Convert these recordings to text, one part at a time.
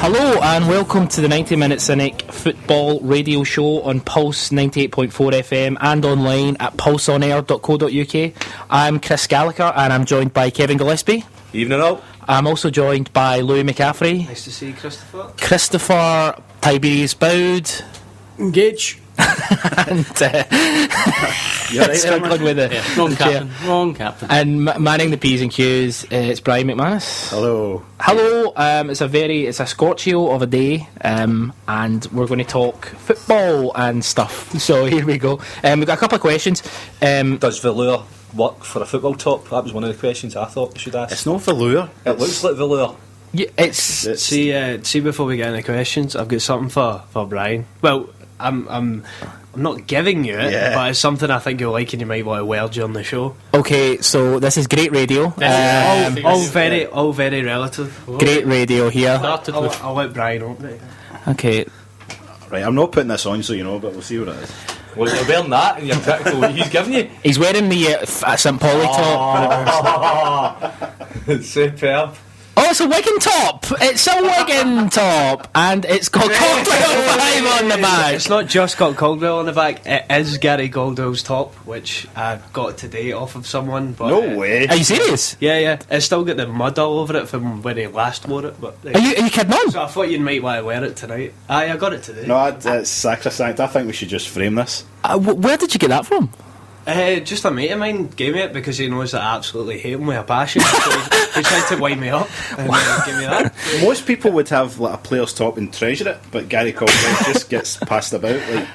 Hello and welcome to the 90MinuteCynic football radio show on Pulse 98.4 FM and online at pulseonair.co.uk. I'm Chris Gallagher and I'm joined by Kevin Gillespie. Evening all. I'm also joined by Louis McCaffrey. Nice to see you, Christopher. Christopher Tiberius Boud. Engage. And struggling with it. Yeah, wrong captain. And manning the P's and Q's, it's Bryan McManus. Hello. Hello. It's a scorchio of a day, and we're going to talk football and stuff. So here we go. We've got a couple of questions. Does velour work for a football top? That was one of the questions I thought we should ask. It's not velour. It looks like velour. Yeah, it's see. Before we get into questions, I've got something for Bryan. Well, I'm not giving you it, but it's something I think you'll like and you might want to wear during the show. Okay, so this is great radio. All very relative. Great radio here. I'll let Bryan open it. Okay. Right, I'm not putting this on so you know, but we'll see what it is. Well, you're wearing that and you're critical what he's giving you. He's wearing the St. Pauli top. Superb. Oh, it's a Wigan top! It's a Wigan top! And it's got Caldwell 5 on the back! It's not just got Caldwell on the back, it is Gary Caldwell's top, which I got today off of someone. But, No way. Are you serious? Yeah. It's still got the mud all over it from when he last wore it. But Are you kidding on? so I thought you might want to wear it tonight. Aye, I got it today. No, it's sacrosanct. I think we should just frame this. Where did you get that from? Just a mate of mine gave me it because he knows that I absolutely hate him with a passion. So he tried to wind me up and give me that. Most people would have like a player's top and treasure it, but Gary Caldwell just gets passed about. Like,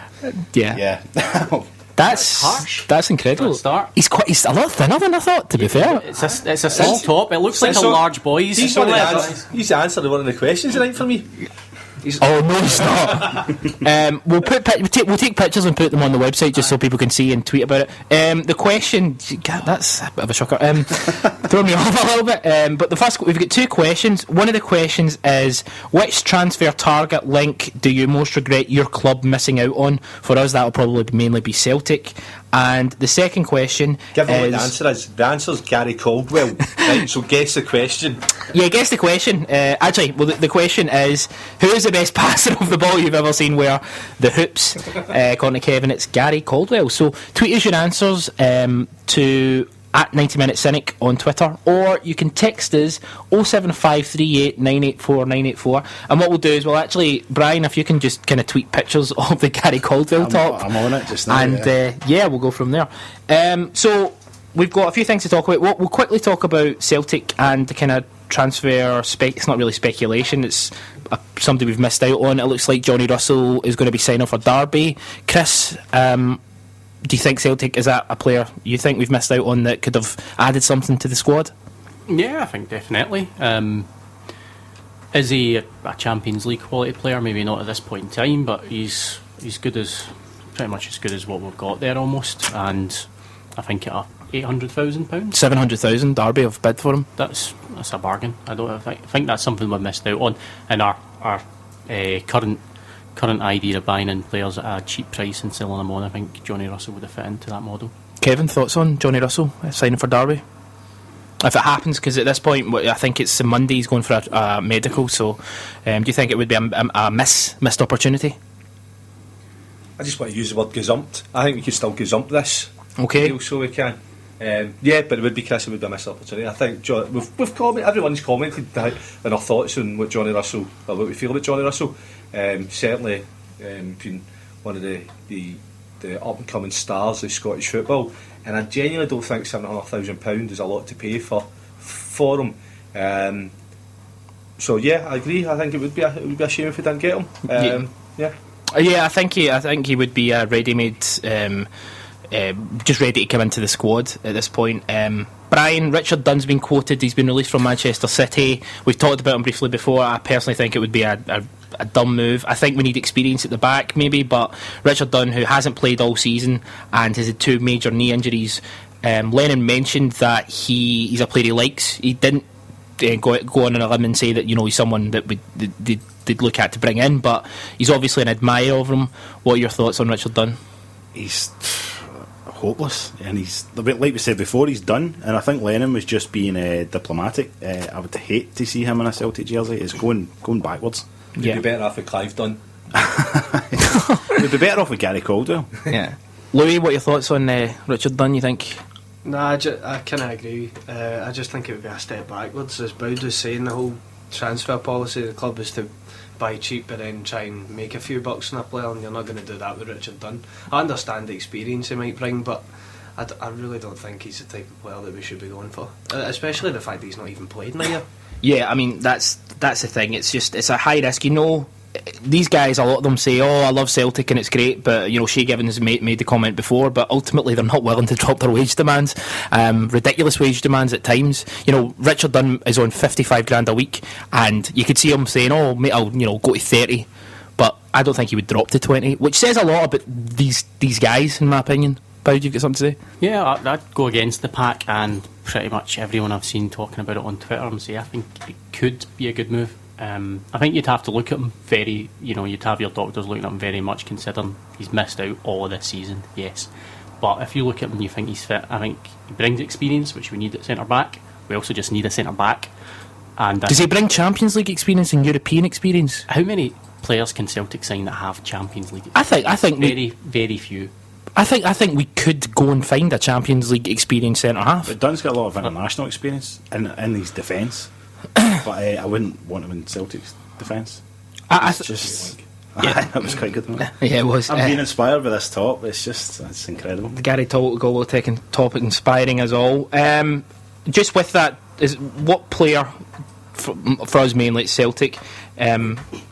Yeah. That's harsh. That's incredible. Start. He's a lot thinner than I thought, to be fair. It's a small top. It looks like a large boy's. He's answered one of the questions tonight for me. Oh no, he's not. We'll take pictures and put them on the website just so people can see and tweet about it. The question, God, that's a bit of a shocker. Throwing me off a little bit. But the first, we've got two questions. One of the questions is, which transfer target link do you most regret your club missing out on? For us, that will probably mainly be Celtic. And the second question Give him is... what the answer is. The answer's Gary Caldwell. Right, so guess the question. Yeah, guess the question. Actually, well, the question is, who is the best passer of the ball you've ever seen wear the hoops? According to Kevin, it's Gary Caldwell. So tweet us your answers to at 90MinuteCynic on Twitter, or you can text us 07538 984 984. And what we'll do is, Bryan, if you can just kind of tweet pictures of the Gary Caldwell top. I'm on it just now. And we'll go from there. So we've got a few things to talk about. We'll quickly talk about Celtic and the kind of transfer it's not really speculation, it's somebody we've missed out on. It looks like Johnny Russell is going to be signing for Derby. Chris, do you think Celtic, is that a player you think we've missed out on that could have added something to the squad? Yeah, I think definitely. Is he a Champions League quality player? Maybe not at this point in time, but he's pretty much as good as what we've got there almost. And I think at £800,000, 700,000 Derby have bid for him. That's a bargain. I think that's something we've missed out on in our current idea of buying in players at a cheap price and selling them on. I think Johnny Russell would have fit into that model. Kevin, thoughts on Johnny Russell signing for Derby? If it happens, because at this point I think it's Monday he's going for a medical, so do you think it would be a missed opportunity? I just want to use the word gazumped. I think we could still gazump this. Okay. Deal, so we can. But it would be Chris, it would be a missed opportunity. I think everyone's commented on our thoughts on what Johnny Russell, or what we feel about Johnny Russell. Certainly being one of the up and coming stars of Scottish football, and I genuinely don't think £700,000 is a lot to pay for him. So yeah, I agree. I think it would be a shame if we didn't get him. I think he would be a ready-made. Just ready to come into the squad at this point. Bryan, Richard Dunn's been quoted. He's been released from Manchester City. We've talked about him briefly before. I personally think it would be a dumb move. I think we need experience at the back maybe, but Richard Dunn, who hasn't played all season and has had 2 major knee injuries, Lennon mentioned that he's a player he likes. He didn't go on a limb and say that he's someone that they'd look at to bring in, but he's obviously an admirer of him. What are your thoughts on Richard Dunn? He's hopeless, and he's, like we said before, he's done. And I think Lennon was just being diplomatic. I would hate to see him in a Celtic jersey. It's going backwards. You'd be better off with Clive Dunn. We'd be better off with Gary Caldwell. Yeah. Louis, what are your thoughts on Richard Dunn, you think? No, I kind of agree. I just think it would be a step backwards. As Boud was saying, the whole transfer policy of the club is to buy cheap and then try and make a few bucks on a player, and you're not going to do that with Richard Dunn. I understand the experience he might bring, but I really don't think he's the type of player that we should be going for, especially the fact that he's not even played in a year. Yeah, I mean, that's the thing. It's a high risk. These guys, a lot of them say, "Oh, I love Celtic and it's great," but Shea Givens made the comment before. But ultimately, they're not willing to drop their wage demands, ridiculous wage demands at times. Richard Dunn is on 55 grand a week, and you could see him saying, "Oh, mate, I'll go to 30," but I don't think he would drop to 20, which says a lot about these guys, in my opinion. Boud, you've got something to say? Yeah, I'd go against the pack, and pretty much everyone I've seen talking about it on Twitter and say I think it could be a good move. I think you'd have to look at him you'd have your doctors looking at him very much, considering he's missed out all of this season, yes. But if you look at him and you think he's fit, I think he brings experience, which we need at centre-back. We also just need a centre-back. And does he bring Champions League experience and European experience? How many players can Celtic sign that have Champions League experience? I think very few. I think we could go and find a Champions League experienced centre-half. But Dunn's got a lot of international experience in his defence. But I wouldn't want him in Celtic's defence. That was quite good. Yeah, it was. I'm being inspired by this top. It's incredible. The Gary Caldwell topic inspiring us all. Just with that, what player for us mainly at Celtic?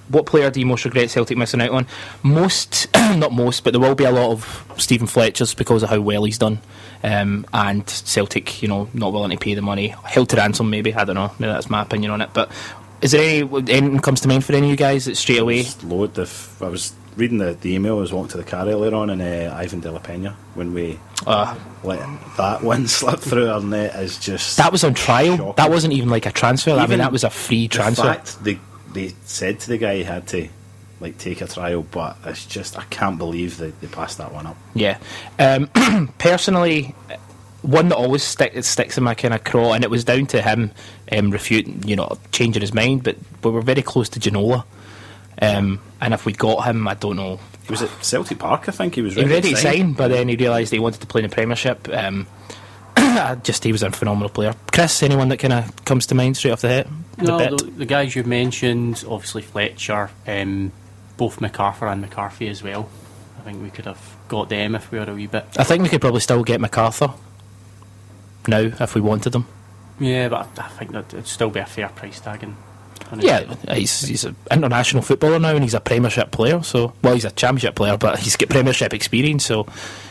What player do you most regret Celtic missing out on? Not most, but there will be a lot of Stephen Fletcher's because of how well he's done. And Celtic, not willing to pay the money, held to ransom maybe. I don't know. Maybe that's my opinion on it. But is there anything comes to mind for any of you guys that straight away? Load. I was reading the email I was walking to the car earlier on, and Ivan De La Pena, when we let that one slip through our net, is just that was on trial. Shocking. That wasn't even like a transfer. That was a free transfer. The fact they said to the guy he had to take a trial, but it's just I can't believe they passed that one up. Yeah. Personally, one that always sticks in my kind of craw, and it was down to him refuting, changing his mind, but we were very close to Ginola. And if we got him, I don't know. He was at Celtic Park, I think. He was ready to sign, but then he realised he wanted to play in the Premiership. He was a phenomenal player. Chris, anyone that kind of comes to mind straight off the head? The guys you've mentioned, obviously Fletcher, both McArthur and McCarthy as well. I think we could have got them if we were a wee bit. I think we could probably still get McArthur now if we wanted them. Yeah, but I think that it'd still be a fair price tag. He's an international footballer now, and he's a Premiership player. He's a Championship player, but he's got Premiership experience. So,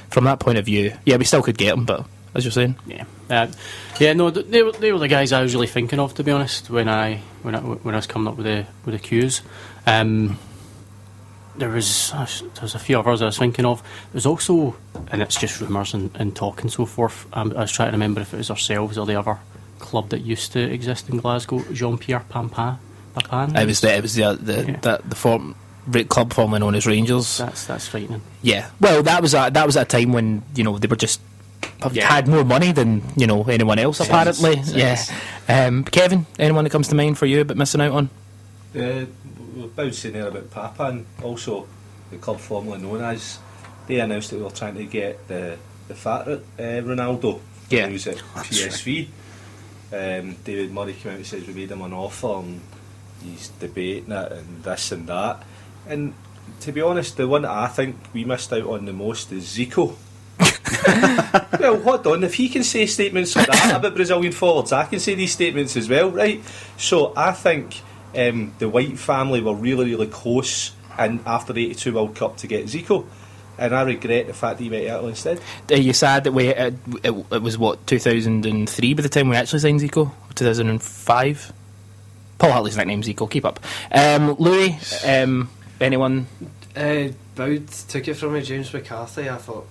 from that point of view, we still could get him. But as you're saying, they were the guys I was really thinking of, to be honest, when I was coming up with the cues. There was a few others I was thinking of. There's also, and it's just rumours and talk and so forth. I was trying to remember if it was ourselves or the other club that used to exist in Glasgow, Jean-Pierre Papin. It was the club formerly known as Rangers. That's frightening. Yeah, well, that was at a time when they were just had more money than anyone else apparently. Kevin, anyone that comes to mind for you but missing out on? Boud saying there about Papin, also the club formerly known as. They announced that we were trying to get the fat Ronaldo. Yeah, who's at PSV. David Murray came out and says we made him an offer and he's debating it and this and that. And to be honest, the one that I think we missed out on the most is Zico. Well, hold on, if he can say statements like that about Brazilian forwards, I can say these statements as well, right? So I think the White family were really, really close after the 82 World Cup to get Zico. And I regret the fact that he went to Italy instead. Are you sad that it was 2003 by the time we actually signed Zico? 2005? Paul Hartley's nickname Zico, keep up. Louis, anyone? Boud took it from me, James McCarthy. I thought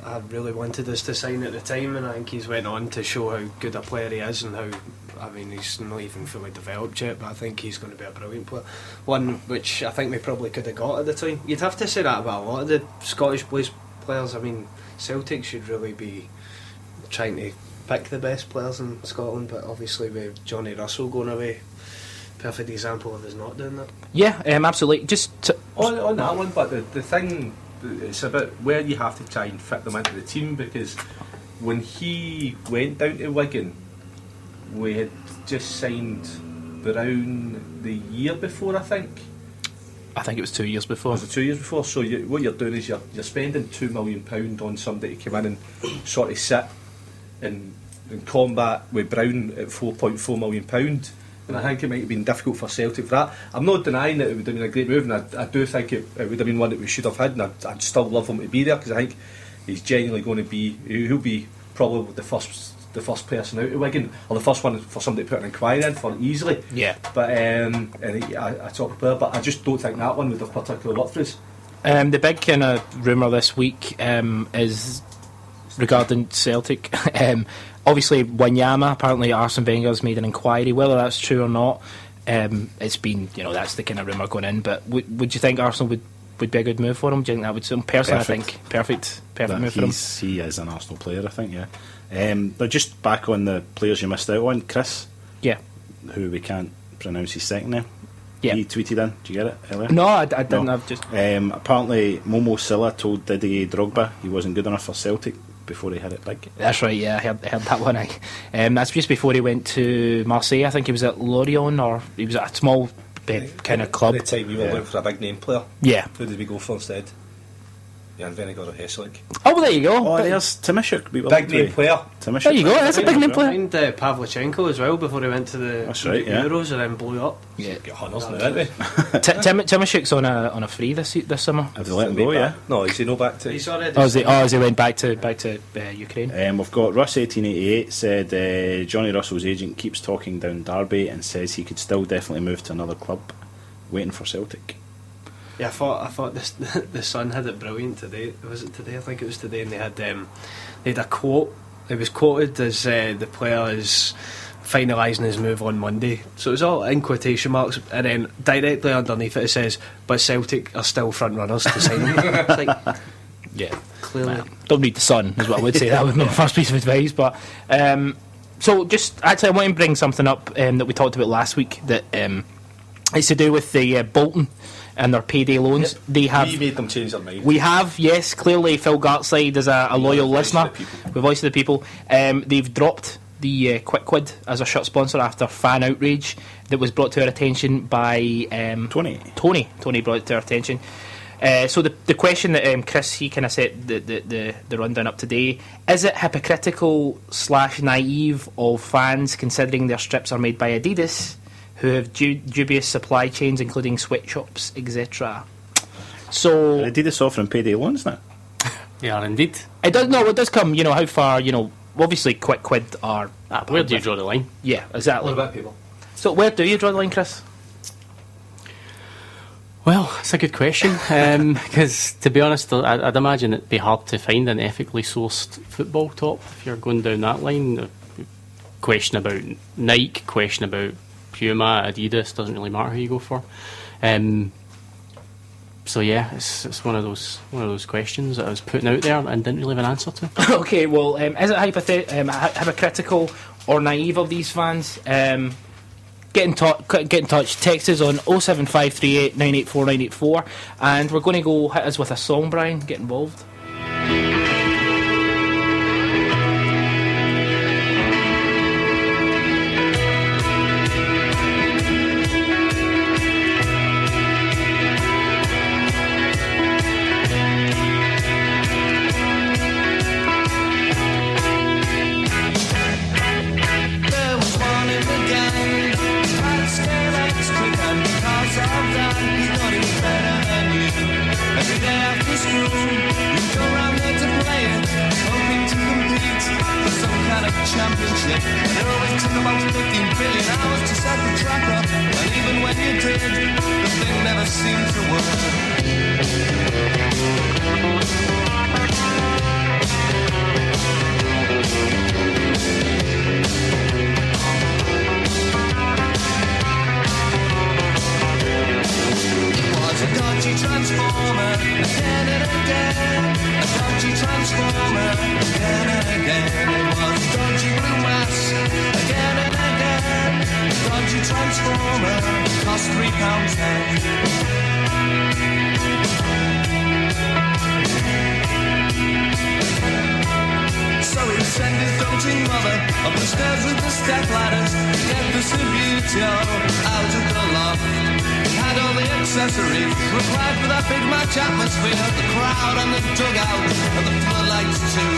I really wanted us to sign at the time, and I think he's went on to show how good a player he is and how, he's not even fully developed yet, but I think he's going to be a brilliant player. One which I think we probably could have got at the time. You'd have to say that about a lot of the Scottish players. Celtic should really be trying to pick the best players in Scotland, but obviously with Johnny Russell going away, perfect example of us not doing that. Yeah, absolutely. On that one, but the thing, it's about where you have to try and fit them into the team, because when he went down to Wigan, we had just signed Brown the year before, I think. I think it was 2 years before. Was it 2 years before? So what you're doing is you're spending £2 million on somebody to come in and sort of sit and combat with Brown at £4.4 million. And I think it might have been difficult for Celtic for that. I'm not denying that it would have been a great move, and I do think it would have been one that we should have had, and I'd still love him to be there, because I think he's genuinely going to be, he'll be probably the first person out of Wigan, or the first one for somebody to put an inquiry in for easily. Yeah. But a top player, but I just don't think that one would have particularly worked for us. The big kind of rumour this week is regarding Celtic. Obviously, Wanyama, apparently Arsene Wenger's made an inquiry. Whether that's true or not, it's been, that's the kind of rumour going in. But would you think Arsenal would be a good move for him? Do you think that would suit him? Personally, Perfect. I think perfect move for him. He is an Arsenal player, I think, yeah. But just back on the players you missed out on, Chris, Yeah. who we can't pronounce his second name. Yeah. He tweeted in. Did you get it earlier? No, I didn't. No. I've just. Apparently, Momo Silla told Didier Drogba he wasn't good enough for Celtic before he hit it big. That's right. Yeah, I heard that one. That's just before he went to Marseille. I think he was at Lorient, or he was at a small kind of club. At the time, we were looking for a big name player. Yeah. Who did we go for instead? Jan Vennegaard or Hesselink. Oh, well, there you go. Oh, there's Timashuk. Big name player. Timashuk. There you go. That's a big name player. Signed Pavlyuchenko as well before he went to the That's right, yeah. Euros and then blew up. Yeah. Get hunters now, aren't we? Timashuk's on a free this summer. Have they let him go, yeah? No, is he no back to... He's already. As he went back to Ukraine. We've got Russ1888 said Johnny Russell's agent keeps talking down Derby and says he could still definitely move to another club, waiting for Celtic. Yeah, I thought this, the Sun had it brilliant today. Was it today? I think it was today, and they had a quote. It was quoted as the player is finalising his move on Monday. So it was all in quotation marks, and then directly underneath it says, "But Celtic are still front runners to sign him." It's like, Yeah. clearly. Don't read the Sun, is what I would say. That was my first piece of advice. But so just actually, I want to bring something up that we talked about last week. That it's to do with the Bolton and their payday loans. Yep. They have. We made them change their mind. We have, yes. Clearly, Phil Gartside is a loyal Voice listener. of the people. The voice of the people. They've dropped the Quick Quid as a shirt sponsor after fan outrage that was brought to our attention by Tony. Tony brought it to our attention. So the question that Chris, he kind of set the rundown up today: is it hypocritical / naive of fans, considering their strips are made by Adidas, who have dubious supply chains, including sweatshops, etc.? So Adidas offering payday loans now. They are indeed. it does come. How far? Obviously, Quick Quid are. Where do you draw the line? Yeah, exactly. What about people? So where do you draw the line, Chris? Well, it's a good question, because to be honest, I'd imagine it'd be hard to find an ethically sourced football top if you're going down that line. Question about Nike, question about Puma, Adidas, doesn't really matter who you go for. So yeah, it's one of those questions that I was putting out there and didn't really have an answer to. Okay, well, is it hypocritical or naive of these fans? Get in touch. Text us on 07538 984 984, and we're going to go hit us with a song. Brian, get involved. Championship. It always took about 15 billion hours to set the track up, and even when you did, the thing never seemed to work. It was a dodgy transformer, again and again. A dodgy transformer, again and again. It was dodgy blue mass, again and again. dodgy transformer cost £3.10. So he sent his doting mother up the stairs with the step ladders to get the Subutio out of the loft. He had all the accessories required for that big match atmosphere, the crowd and the dugout and the floodlights too.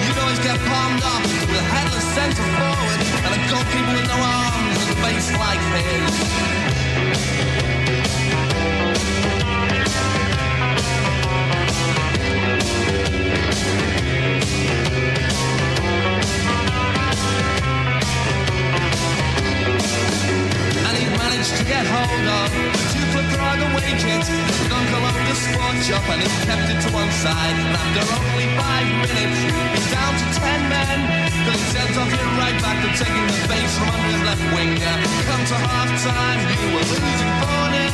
You'd always get palmed off with a headless centre forward and a goalkeeper with no arms and a face like his. To get hold of the two-clip rag away kit, the uncle owned a sports shop and he kept it to one side. And after only 5 minutes, he's down to 10 men. Till he sent off your right back to taking the base from under his left winger. Come to half-time, you were losing 4-0.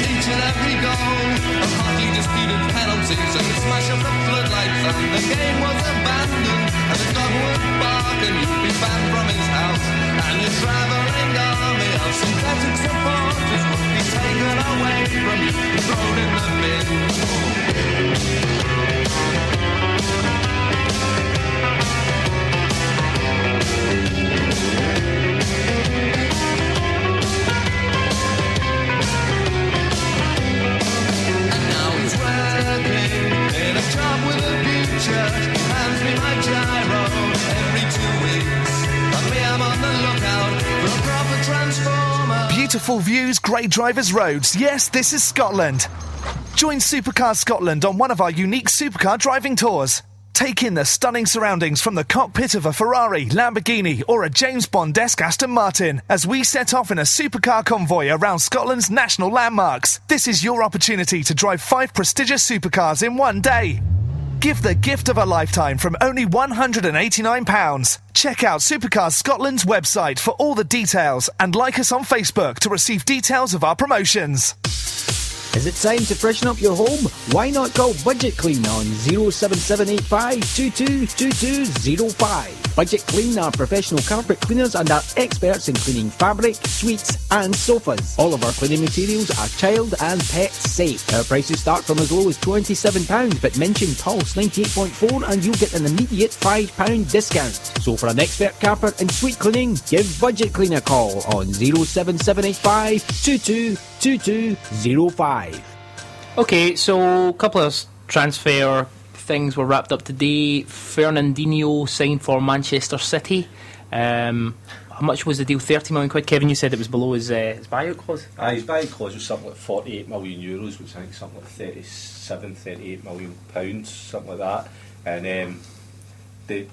Each and every goal of hockey disputed penalties, and the smash of the floodlights, and the game was abandoned. And the dog would bark and you'd be banned from his house. And your travelling army of synthetic supporters would be taken away from you, thrown in the bin. And now he's working in a job with a future. Hands me my gyro every 2 weeks. And me, I'm on the lookout for a proper transformer. Beautiful views, great drivers' roads. Yes, this is Scotland. Join Supercar Scotland on one of our unique supercar driving tours. Take in the stunning surroundings from the cockpit of a Ferrari, Lamborghini or a James Bond-esque Aston Martin as we set off in a supercar convoy around Scotland's national landmarks. This is your opportunity to drive 5 prestigious supercars in one day. Give the gift of a lifetime from only £189. Check out Supercars Scotland's website for all the details and like us on Facebook to receive details of our promotions. Is it time to freshen up your home? Why not call Budget Clean on 07785 222205. Budget Clean are professional carpet cleaners and are experts in cleaning fabric, suites and sofas. All of our cleaning materials are child and pet safe. Our prices start from as low as £27, but mention Pulse 98.4 and you'll get an immediate £5 discount. So for an expert carpet and suite cleaning, give Budget Clean a call on 07785 222205. Okay, so a couple of transfer things were wrapped up today. Fernandinho signed for Manchester City. How much was the deal? £30 million. Kevin, you said it was below his buyout clause? His buyout clause was something like €48 million, which I think is something like £38 million, something like that. And the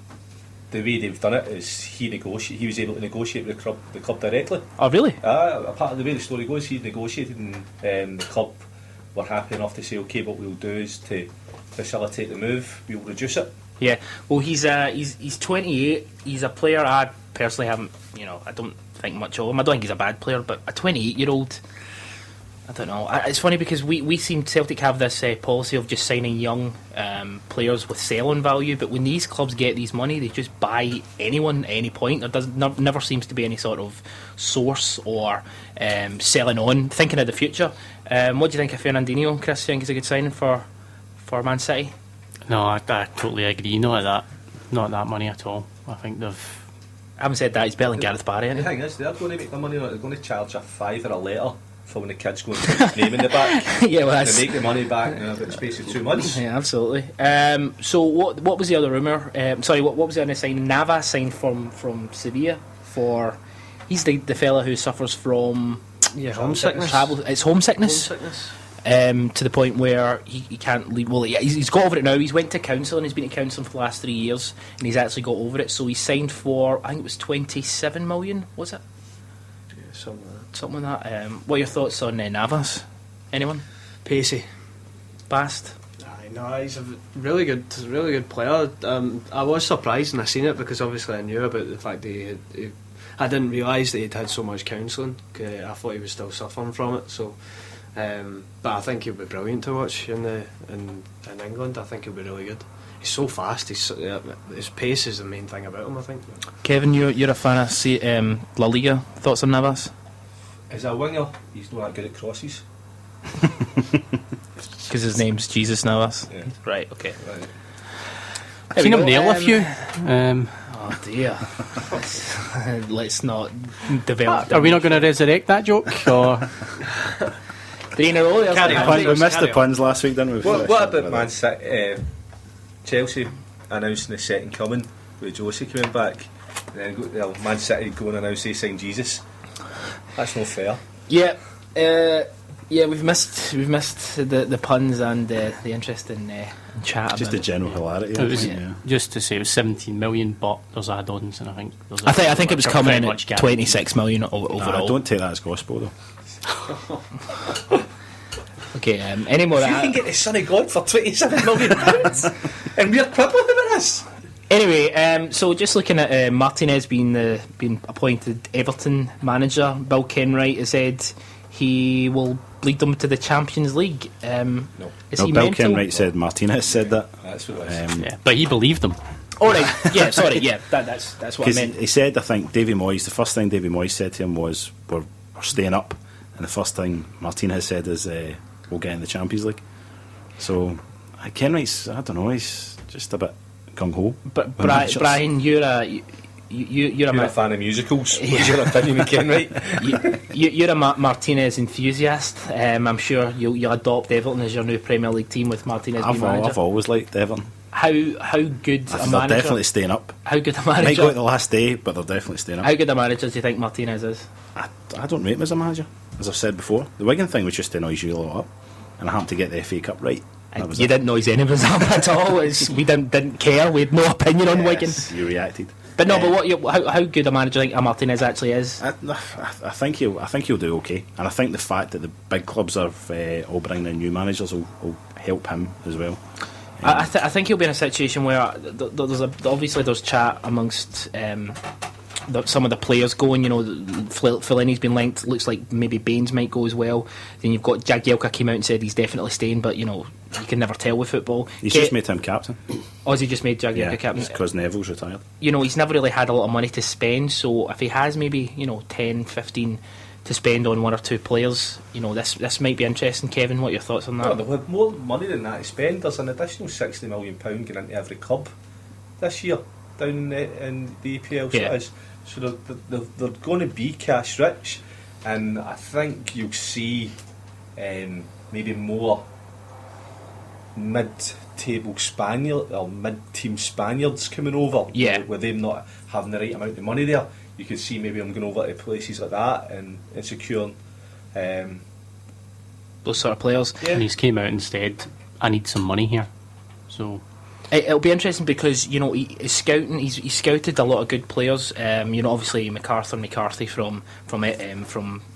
way they've done it is he was able to negotiate with the club directly. Oh, really? Apart of the way the story goes, he negotiated and the club were happy enough to say, okay, what we'll do is to facilitate the move, we'll reduce it. Yeah, well, he's 28. He's a player I personally haven't, I don't think much of him. I don't think he's a bad player, but a 28-year-old, I don't know. It's funny because we seem Celtic have this policy of just signing young players with sell-on value, but when these clubs get these money, they just buy anyone at any point. There never seems to be any sort of source or selling on, thinking of the future. What do you think of Fernandinho, Chris? Do you think he's a good signing for Man City? No, I totally agree. Not at that money at all. I think they've... I haven't said that. He's better than Gareth Barry, isn't he? The thing is, they're going to make the money on it. They're going to charge a £5 or a letter for when the kids go and put his name in the back. Yeah, well, they make the money back in about the space of 2 months. Yeah, absolutely. So what was the other rumour? What was the other signing? Navas signed from Sevilla for... He's the fella who suffers from... Yeah, homesickness. It's homesickness. To the point where he can't leave. Well, he's got over it now. He's went to counselling. He's been to counselling for the last 3 years, and he's actually got over it. So he signed for, I think it was 27 million. Was it? Yeah, something like that. What are your thoughts on Navas? Anyone? Pacey. Bast. No, he's a really good player. I was surprised when I seen it because obviously I knew about the fact that I didn't realise that he'd had so much counselling. I thought he was still suffering from it. So. But I think he'll be brilliant to watch in England. I think he'll be really good. so fast. His pace is the main thing about him, I think. Kevin, you're a fan of La Liga. Thoughts on Navas? As a winger, he's not that good at crosses. Because his name's Jesus Navas. Yeah. Right. Okay. Right. I've seen him nail a few. Oh dear. Let's not develop. Are we not going to resurrect that joke? Or 3 in a row? Carry on. We missed the puns last week, didn't we? What about Man City? Chelsea announcing the second coming with Josie coming back, and then Man City going and announce they signed Jesus. That's not fair. Yeah. We've missed the puns and the interesting chat. Just about the general hilarity. it was, yeah. just to say it was 17 million, but there's add-ons, and I think there's I think it was coming in at much guaranteed. 26 million overall. Nah, don't take that as gospel though. Okay. Any more? You can get the Son of God for £27 million, and we're quibbling about this. Anyway, so just looking at Martinez being appointed Everton manager, Bill Kenwright has said he will lead them to the Champions League. No. Is No, he Bill mental? Kenwright said Martinez said that. That's what it is. Yeah, but he believed them. All right. Yeah. Sorry. Yeah. That's what I Because meant. he said, I think, Davy Moyes, the first thing Davy Moyes said to him was, we're staying up. And the first thing Martinez said is, we'll get in the Champions League. So, Kenwright's, I don't know, he's just a bit gung-ho. But with managers. Brian, you're You're a fan of musicals. What's your opinion of Kenwright? you're a Martinez enthusiast. I'm sure you'll adopt Everton as your new Premier League team with Martinez being manager. I've always liked Everton. How good a They're manager? definitely staying up. How good a Might manager? go at the last day, but they're definitely staying up. How good a manager do you think Martinez is? I don't rate him as a manager, as I've said before. The Wigan thing was just to noise you a lot up, and I happened to get the FA Cup right. That was You it. didn't noise any of us up at all. We didn't care. We had no opinion on Wigan. You reacted. But no, but how good a manager do you think Martinez actually is? I think he'll do okay, and I think the fact that the big clubs are all bringing in new managers will help him as well. I think he'll be in a situation where obviously there's chat amongst some of the players going. You know, Fellaini's been linked. Looks like maybe Baines might go as well. Then you've got Jagielka came out and said he's definitely staying, but you know you can never tell with football. He's just made him captain. Or has he just made Jagielka captain? because Neville's retired. You know, he's never really had a lot of money to spend, so if he has maybe 10, 15 to spend on one or two players, you know, this might be interesting. Kevin, what are your thoughts on that? No, they'll have more money than that to spend. There's an additional £60 million going into every club this year down in the EPL. So Yeah. it is. So they're going to be cash rich, and I think you'll see maybe more mid-table Spaniard or mid-team Spaniards coming over. Yeah. With them not having the right amount of money there, you could see maybe I'm going over to places like that and securing. Those sort of players. And he's came out and said, I need some money here. So It'll be interesting because he's scouting. He's scouted a lot of good players. Obviously McCarthy from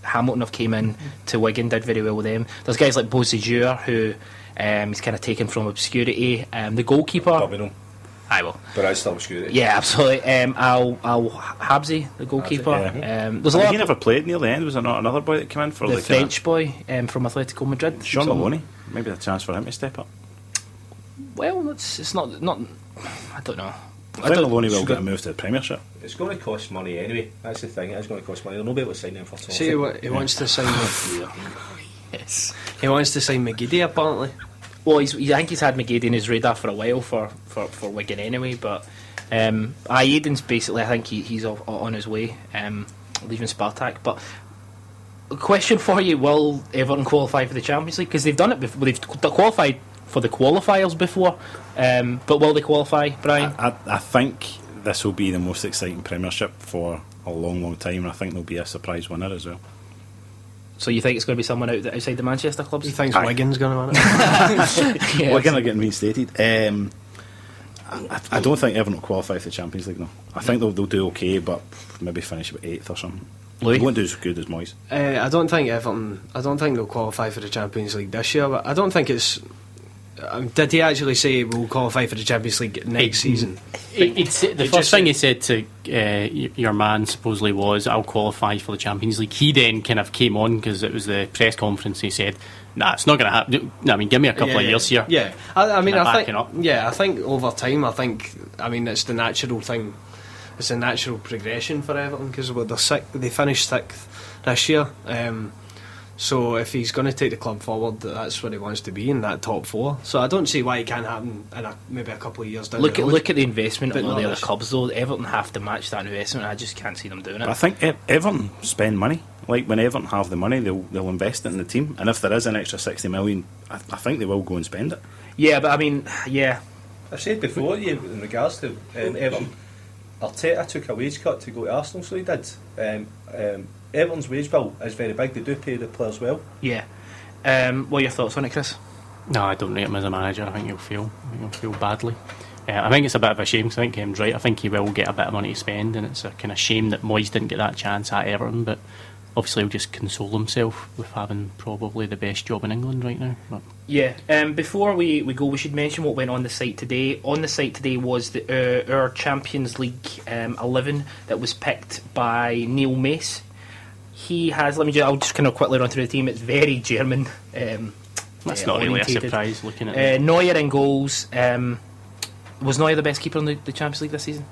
Hamilton have came in to Wigan, did very well with them. There's guys like Boud who he's kind of taken from obscurity. The goalkeeper, Birmingham, I will. but I still obscurity. Yeah, absolutely. Al Habsi, the goalkeeper. Yeah. There's a lot He of never played near the end. Was there not another boy that came in for the like French boy from Atletico Madrid. Sean So- Maloney? Maybe a chance for him to step up. Well, it's not. I don't know. I think Maloney will get a move to the Premiership. It's going to cost money anyway. That's the thing. It's going to cost money. They'll not be able to sign him for toffee. See, he wants to sign. Yes. He wants to sign McGeady apparently. Well, I think he's had McGeady in his radar for a while for Wigan anyway. But Aiden's basically, I think he's on his way, leaving Spartak. But a question for you: will Everton qualify for the Champions League? Because they've done it before. They've qualified for the qualifiers before, but will they qualify, Brian? I think this will be the most exciting Premiership for a long, long time, and I think there'll be a surprise winner as well. So you think it's going to be someone outside the Manchester clubs? He thinks Aye. Wigan's going to win it. Yeah. Wigan are getting reinstated. I don't think Everton will qualify for the Champions League, no. I think they'll do okay, but maybe finish about 8th or something. Louis? They won't do as good as Moyes. I don't think Everton. I don't think they'll qualify for the Champions League this year. But I don't think it's Did he actually say we'll qualify for the Champions League next season? The first thing he said to your man supposedly was, "I'll qualify for the Champions League." He then kind of came on because it was the press conference. He said, "Nah, it's not going to happen. I mean, give me a couple of years here." Yeah, I mean, I think. Up. Yeah, I think over time, I mean, it's the natural thing. It's a natural progression for Everton because they finished 6th this year. So if he's going to take the club forward, that's where he wants to be, in that top 4. So I don't see why it can't happen in maybe a couple of years down the road. Look at the investment But of all the not other this. clubs though. Everton have to match that investment. I just can't see them doing it. But I think Everton spend money. Like when Everton have the money, they'll invest it in the team. And if there is an extra 60 million, I think they will go and spend it. Yeah, but I mean, yeah. I've said before, in regards to Everton, Arteta took a wage cut to go to Arsenal, so he did. Everton's wage bill is very big. They do pay the players well. Yeah. What are your thoughts on it, Chris? No, I don't rate him as a manager. I think he'll feel badly. I think it's a bit of a shame because I think Kim's right. I think he will get a bit of money to spend, and it's a kind of shame that Moyes didn't get that chance at Everton. But obviously, he'll just console himself with having probably the best job in England right now. But Yeah. Before we go, we should mention what went on the site today. On the site today was our Champions League 11 that was picked by Neil Mace. He has. I'll just kind of quickly run through the team. It's very German. that's not really a orientated. surprise looking at it. Neuer in goals. Was Neuer the best keeper in the Champions League this season?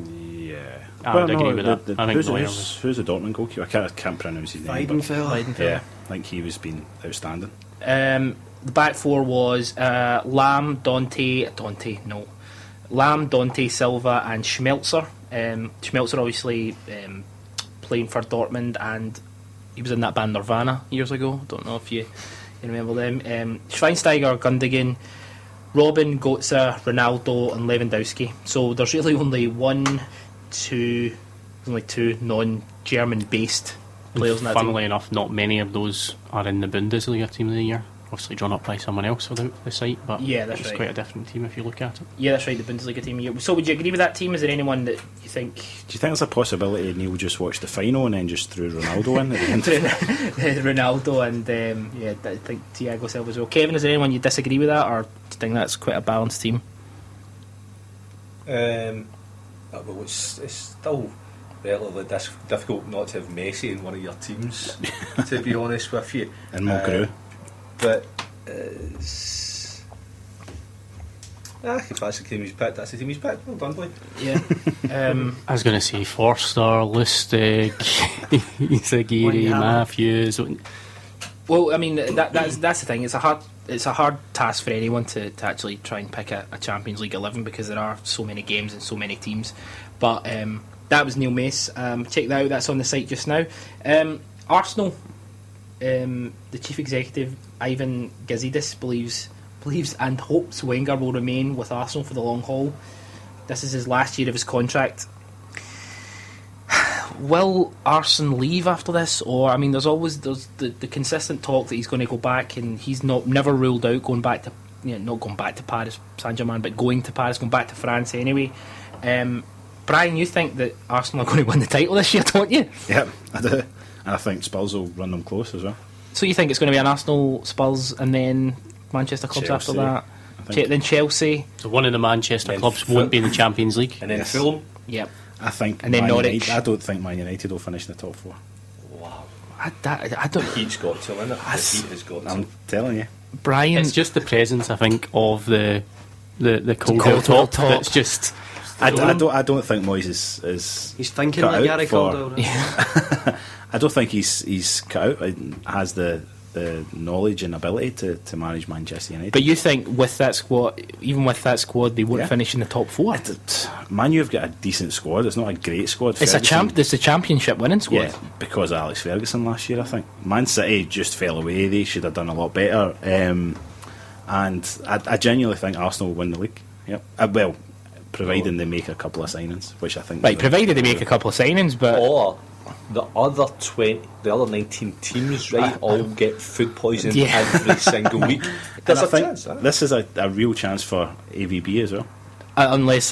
Yeah. I would agree with that. I think Neuer who's the Dortmund goalkeeper? I can't pronounce his name. Weidenfeld. Yeah, I think he was been outstanding. The back 4 was Lam, Dante, Silva, and Schmelzer. Schmelzer obviously playing for Dortmund, and he was in that band Nirvana years ago. Don't know if you remember them. Schweinsteiger, Gundogan, Robin, Götze, Ronaldo, and Lewandowski. So there's really only two non-German based players in that team. Funnily enough, not many of those are in the Bundesliga team of the year. Obviously drawn up by someone else without the site, but Yeah, that's it's right. quite a different team if you look at it. Yeah, that's right, the Bundesliga team. Yeah. So would you agree with that team? Is there anyone that you think... Do you think there's a possibility Neil just watched the final and then just threw Ronaldo in at the end? Ronaldo and I think Thiago Silva as well. Kevin, is there anyone you disagree with that, or do you think that's quite a balanced team? Well, it's still relatively difficult not to have Messi in one of your teams, to be honest with you. And Mulgrew. But if that's the team he's picked, that's the team he's picked. Well done, boy. Yeah. I was going to say Forster, Lustig, Izagiri, Matthews. Well, I mean that's the thing. It's a hard task for anyone to actually try and pick a Champions League 11 because there are so many games and so many teams. But that was Neil Mace. Check that out. That's on the site just now. Arsenal. The chief executive Ivan Gazidis believes and hopes Wenger will remain with Arsenal for the long haul. This is his last year of his contract. Will Arsene leave after this, or I mean, there's the consistent talk that he's going to go back, and he's never ruled out going back to not going back to Paris Saint-Germain, but going to Paris, going back to France anyway. Brian, you think that Arsenal are going to win the title this year, don't you? Yep, I do. And I think Spurs will run them close as well. So you think it's going to be an Arsenal, Spurs, and then Manchester clubs Chelsea, after that? Then Chelsea. So one of the Manchester Then clubs won't be in the Champions League. And then Yes. Fulham. Yep. I think And then Man Norwich. United, I don't think Man United will finish in the top 4. Wow. I don't. Heat's got to, isn't it? The heat has got to. I'm telling you. Brian. It's just the presence, I think, of the Caldwell Caldwell top. top. That's just. I don't think Moyes is He's thinking cut like out Gary for- Caldwell. Right? I don't think he's cut out. Has the knowledge and ability to manage Manchester United. But you think with that squad, even with that squad, they won't Yeah. finish in the top 4? Man U have got a decent squad. It's not a great squad. It's Ferguson- It's a championship winning squad. Yeah, because of Alex Ferguson last year, I think. Man City just fell away. They should have done a lot better. And I genuinely think Arsenal will win the league. Yep. Well, providing they make a couple of signings, which I think. Right, provided they make a couple of signings, but Or the other 19 teams, right, all get food poisoning Yeah. every single week. There's And I a think chance, huh? this is a real chance for AVB as well. unless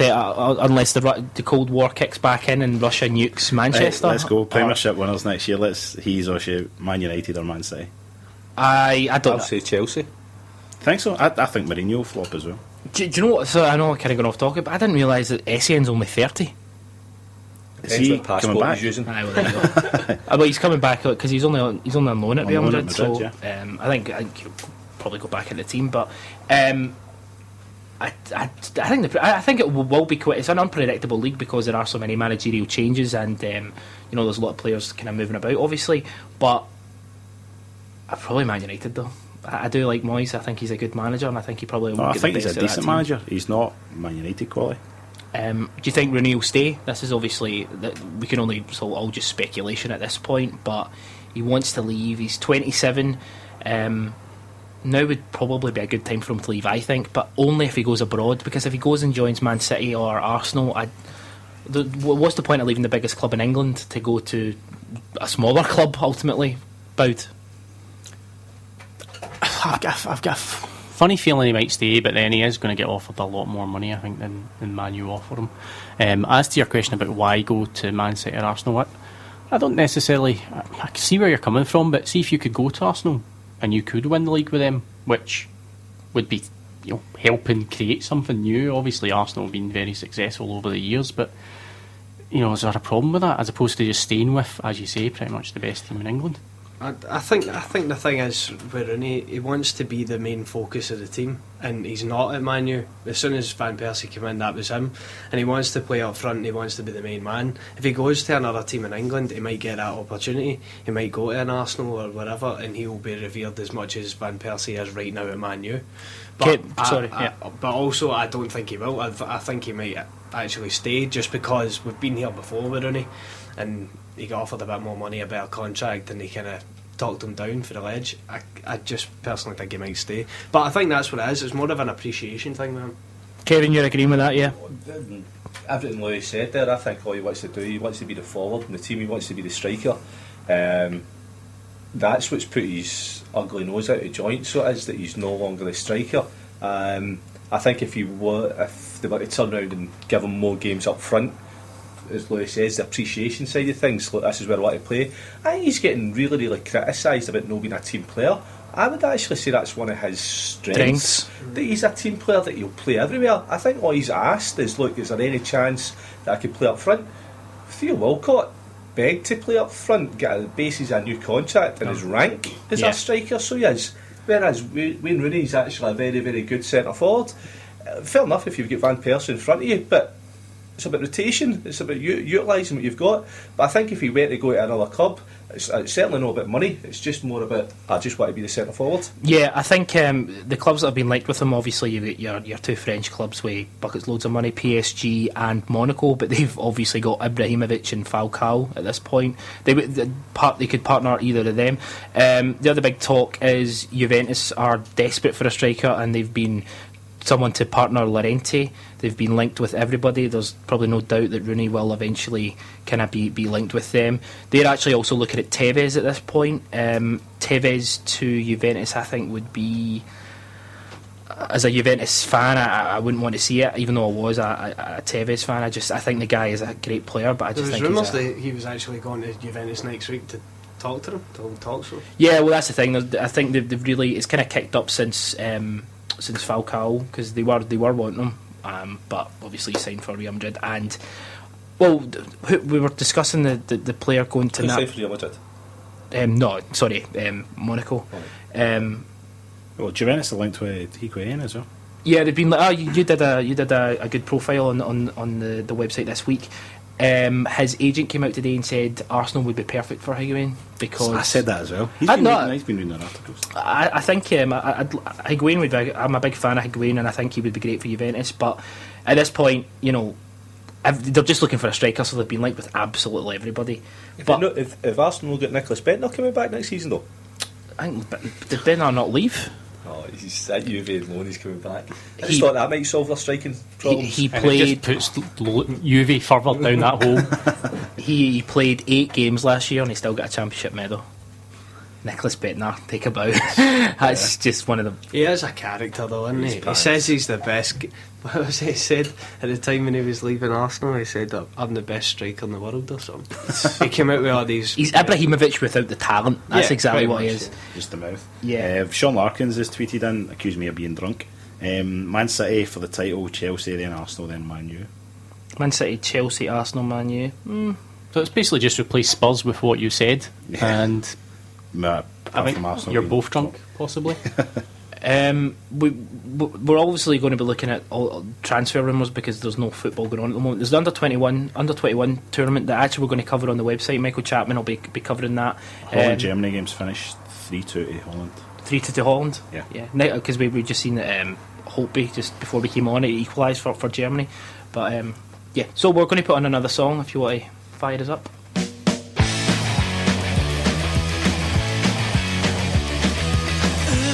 the Cold War kicks back in and Russia nukes Manchester. Right, let's go. Premiership winners next year. He's or shoot Man United or Man City. I don't. I'll say Chelsea. Think so? I think Mourinho will flop as well. Do you know what? So I know I'm kind of going off topic, but I didn't realise that Essien's only 30. Is he what passport coming back? he's using. Aye, well, there you go. Well, he's coming back because he's only on loan at Real On loan Madrid. at Madrid, So I think he'll probably go back in the team. But I think it will be quite. It's an unpredictable league because there are so many managerial changes, and there's a lot of players kind of moving about, obviously. But probably Man United though. I do like Moyes. I think he's a good manager, and I think he probably. No, I think he's a decent decent manager. He's not Man United quality. Do you think Rooney will stay? This is obviously that we can only all just speculation at this point, but he wants to leave. He's 27. Now would probably be a good time for him to leave, I think, but only if he goes abroad. Because if he goes and joins Man City or Arsenal, what's the point of leaving the biggest club in England to go to a smaller club ultimately? Boud. I've got a funny feeling he might stay, but then he is going to get offered a lot more money, I think, than Man U offer him. As to your question about why go to Man City or Arsenal, I don't necessarily. I can see where you're coming from, but see if you could go to Arsenal and you could win the league with them, which would be helping create something new. Obviously, Arsenal have been very successful over the years, but is there a problem with that as opposed to just staying with, as you say, pretty much the best team in England? I think the thing is with Rooney, he wants to be the main focus of the team, and he's not at Man U. As soon as Van Persie came in, that was him, and he wants to play up front and he wants to be the main man. If he goes to another team in England, he might get that opportunity. He might go to an Arsenal or wherever, and he will be revered as much as Van Persie is right now at Man U. But but also I don't think he will. I think he might actually stay, just because we've been here before with Rooney, and he got offered a bit more money, a better contract, and he kind of talked him down for the ledge. I just personally think he might stay, but I think that's what it is. It's more of an appreciation thing, man. Kevin, you're agreeing with that, yeah? Everything Louis said there, I think all he wants to do, he wants to be the forward in the team, he wants to be the striker. That's what's put his ugly nose out of joint, so it is that he's no longer the striker. I think if they were to turn around and give him more games up front, as Louis says, the appreciation side of things, look, this is where I want to play. I think he's getting really, really criticised about not being a team player. I would actually say that's one of his strengths. That he's a team player, that he'll play everywhere. I think all he's asked is, look, is there any chance that I could play up front? Theo Walcott begged to play up front, get a basis a new contract, and his rank is a striker, so he is. Whereas Wayne Rooney's actually a very, very good centre forward. Fair enough if you've got Van Persie in front of you, but it's about rotation, it's about utilising what you've got. But I think if he were to go to another club, it's certainly not about money, it's just more about, I just want to be the centre forward. Yeah, I think the clubs that have been linked with him, obviously you've got your two French clubs with buckets loads of money, PSG and Monaco, but they've obviously got Ibrahimovic and Falcao at this point. They could partner either of them. The other big talk is Juventus are desperate for a striker, and they've been someone to partner Llorente. They've been linked with everybody. There's probably no doubt that Rooney will eventually kind of be linked with them. They're actually also looking at Tevez at this point. Tevez to Juventus, I think, would be, as a Juventus fan, I wouldn't want to see it, even though I was a Tevez fan. I think the guy is a great player, but I just think rumours that he was actually going to Juventus next week to talk to them, to hold talks with. Yeah, well, that's the thing. I think they've really, it's kind of kicked up since Falcao, because they were wanting him, but obviously he signed for Real Madrid. And we were discussing the player going to signed for Real Madrid? Monaco. Well, Juventus are linked with Higuain as well. Yeah, they've been like, you did a good profile on the website this week. His agent came out today and said Arsenal would be perfect for Higuain, because I said that as well. He's been reading their articles. I think Higuain would be. I'm a big fan of Higuain, and I think he would be great for Juventus. But at this point, they're just looking for a striker, so they've been linked with absolutely everybody. If Arsenal get Nicholas Bentner coming back next season, though, I think did Bentner not leave? Oh, he's at Juve loan, he's coming back. I just thought that might solve their striking problems. He played. It just puts Juve further down that hole. He played 8 games last year and he still got a championship medal. Nicholas Bettner, take a bow. That's just one of the... He is a character though, isn't he? He says he's the best. What was it he said at the time when he was leaving Arsenal? He said, I'm the best striker in the world or something. He came out with all these... He's Ibrahimovic without the talent. That's Yeah, exactly pretty what he much, is. yeah. Just the mouth. Yeah. Sean Larkins has tweeted in, accused me of being drunk. Man City for the title, Chelsea, then Arsenal, then Man U. Man City, Chelsea, Arsenal, Man U. So it's basically just replace Spurs with what you said, Yeah. and I think you're both drunk, possibly. We're obviously going to be looking at all transfer rumours because there's no football going on at the moment. There's the under 21 tournament that actually we're going to cover on the website. Michael Chapman will be covering that. Holland Germany game's finished 3-2 to Holland. 3-2 to Holland. Yeah. Because we just seen that Holtby just before we came on, it equalised for Germany. But yeah, so we're going to put on another song if you want to fire us up.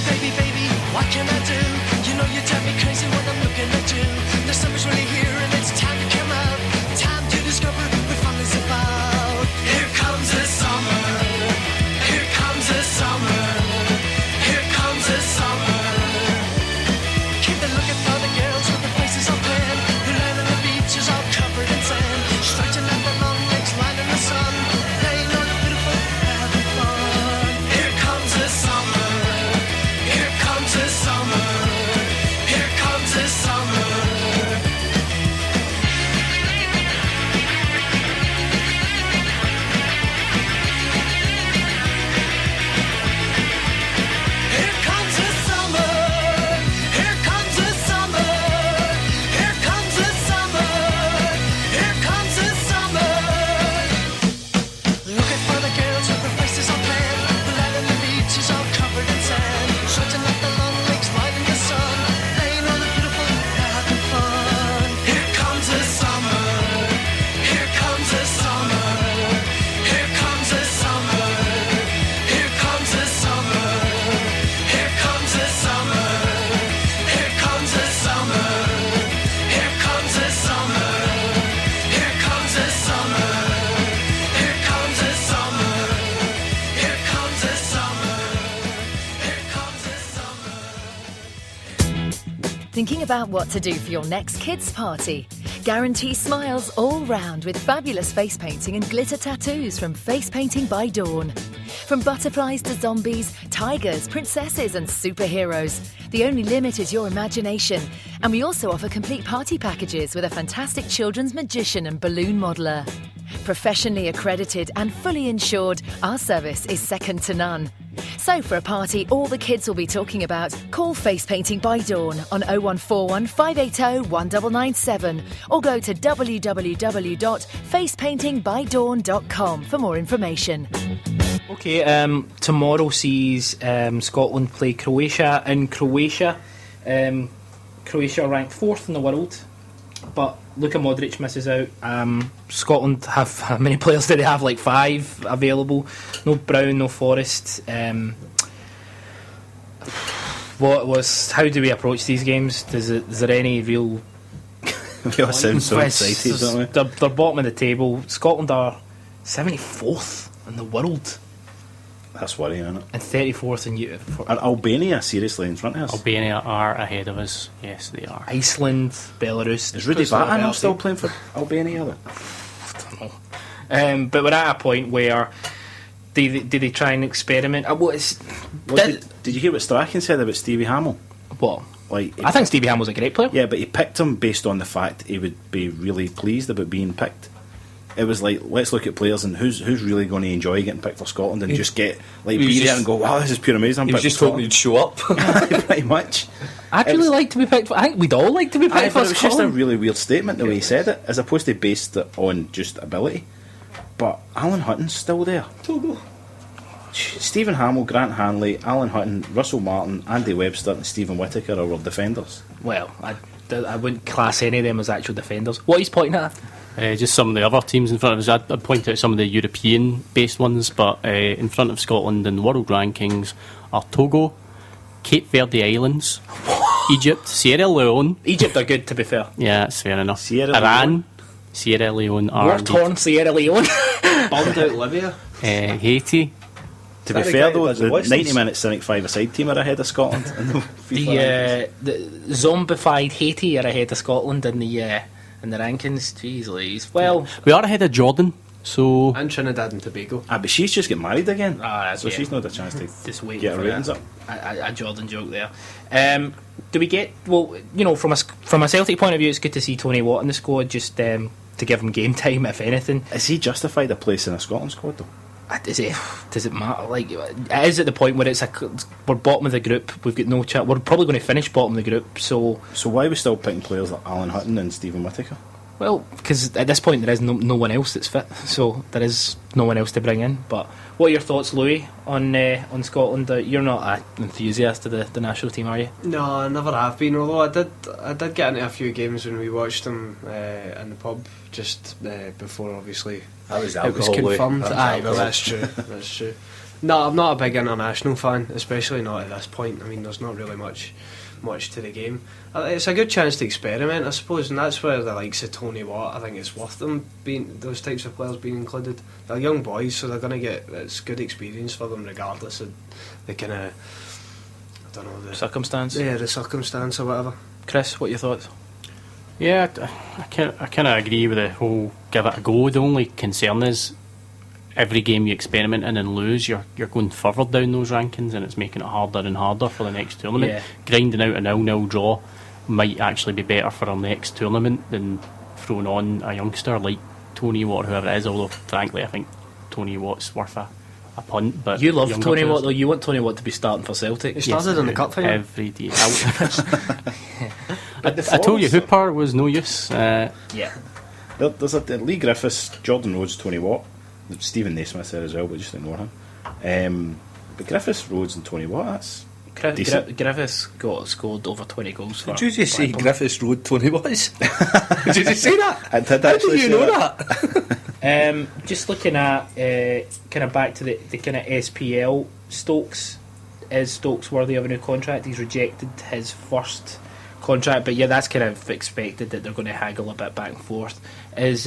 Baby, what can I do? You know you drive me crazy when I'm looking at you. The summer's really here and it's time to come out. Time to discover what fun is about. Here comes the summer. Here comes the summer. Here comes the summer. Keep the looking for the girls with the faces all tan. The land on the beach is all covered in sand. Stretching out the long legs, lying in the sun. Playing on the beautiful, having fun. Here comes the summer. Here comes the summer. Here comes the summer. Here comes the summer. Here comes the summer. Here comes the summer. Here comes the summer. Looking for the girls with their faces all tan. The land on the beach is all covered in sand. Stretching out the long legs, lying in the sun. Playing on the beautiful, having fun. Here comes the summer. Here comes the summer. Here comes the summer. Here comes the summer. Here comes the summer. Here comes the summer. Here comes the summer. Here comes the summer. Here comes the summer. Here comes the summer. Here comes the summer. Thinking about what to do for your next kids' party? Guarantee smiles all round with fabulous face painting and glitter tattoos from Face Painting by Dawn. From butterflies to zombies, tigers, princesses and superheroes. The only limit is your imagination. And we also offer complete party packages with a fantastic children's magician and balloon modeller. Professionally accredited and fully insured, our service is second to none. So for a party all the kids will be talking about, call Face Painting by Dawn on 0141 580 1997 or go to www.facepaintingbydawn.com for more information. Okay, tomorrow sees Scotland play Croatia in Croatia. Croatia are ranked 4th in the world, but Luka Modric misses out. Scotland have, how many players do they have? Like 5 available. No Brown, no Forrest. How do we approach these games? Is there any real... We all sound so excited, don't we? They're bottom of the table. Scotland are 74th in the world That's worrying, isn't it? and 34th in Europe. And Albania, seriously, in front of us. Albania are ahead of us. Yes, they are. Iceland, Belarus. Is Rudy Kosovo, Vata not healthy. still playing for Albania, though? But we're at a point where did they try and experiment? Did you hear what Strachan said about Stevie Hamill? What? Like, I think Stevie Hamill's a great player. Yeah, but he picked him based on the fact he would be really pleased about being picked. It was like, let's look at players and who's really going to enjoy getting picked for Scotland and just get like be there and go, wow, this is pure amazing. He was just hoping he'd show up. Pretty much. I'd really like to be picked for. I think we'd all like to be picked for It was just a Scotland. really weird statement the way he said it, as opposed to based it on just ability. But Alan Hutton's still there. Stephen Hamill, Grant Hanley, Alan Hutton, Russell Martin, Andy Webster and Stephen Whittaker are our defenders. Well, I wouldn't class any of them as actual defenders. What he's pointing at? Just some of the other teams in front of us. I'd point out some of the European-based ones, but in front of Scotland in world rankings are Togo, Cape Verde Islands, Egypt, Sierra Leone. Egypt are good, to be fair. Yeah, that's fair enough. Sierra Iran, Leone. Sierra Leone are War-torn Sierra Leone. Bombed out Libya. Haiti, To be fair though, the 90-minute Cynic 5-a-side team are ahead of Scotland. In the The zombified Haiti are ahead of Scotland in the rankings. Jeez Louise. Well, We are ahead of Jordan, so And Trinidad and Tobago. but she's just get married again, so yeah. she's not had a chance to Just waiting get her for ratings that. up. A Jordan joke there. Do we get, well, you know, from a Celtic point of view, it's good to see Tony Watt in the squad, just to give him game time, if anything. Is he justified a place in a Scotland squad though? Does it matter? Like, it is at the point where we're bottom of the group. We've got no chance. We're probably going to finish bottom of the group. So why are we still picking players like Alan Hutton and Stephen Whittaker? well, because at this point there is no one else that's fit. So there is no one else to bring in. But what are your thoughts, Louis, on Scotland? You're not an enthusiast of the national team, are you? No, I never have been. Although I did get into a few games when we watched them in the pub just before, obviously. That was It was alcohol, Louis. confirmed. That was Aye, well, alcohol. that's true. That's true. No, I'm not a big international fan, especially not at this point. I mean, there's not really much to the game. It's a good chance to experiment, I suppose, and that's where the likes of Tony Watt, I think it's worth them being those types of players being included. They're young boys, so they're going to get it's good experience for them, regardless of the kind of I don't know the Circumstance. the circumstance or whatever. Chris, what are your thoughts? yeah, I kind of agree with the whole give it a go. The only concern is every game you experiment in and lose, you're going further down those rankings, and it's making it harder and harder for the next tournament. Yeah. Grinding out a 0-0 draw might actually be better for our next tournament than throwing on a youngster like Tony Watt or whoever it is, although frankly I think Tony Watt's worth a punt. But You love younger Tony players- Watt, though. You want Tony Watt to be starting for Celtic. He started in the cup final. every day. I told you Hooper was no use. Yeah. There's Lee Griffiths, Jordan Rhodes, Tony Watt, Stephen Naismith there as well, but just ignore him. But Griffiths, Rhodes, and Tony Watt. That's decent. Griffiths scored over 20 goals for. Did you just say Blackburn. Griffiths Road Tony was? Did you just say that? I did How actually do you say know that. that? Just looking at kind of back to the kind of SPL, Stokes. Is Stokes worthy of a new contract? He's rejected his first contract, but yeah, that's kind of expected that they're going to haggle a bit back and forth. Is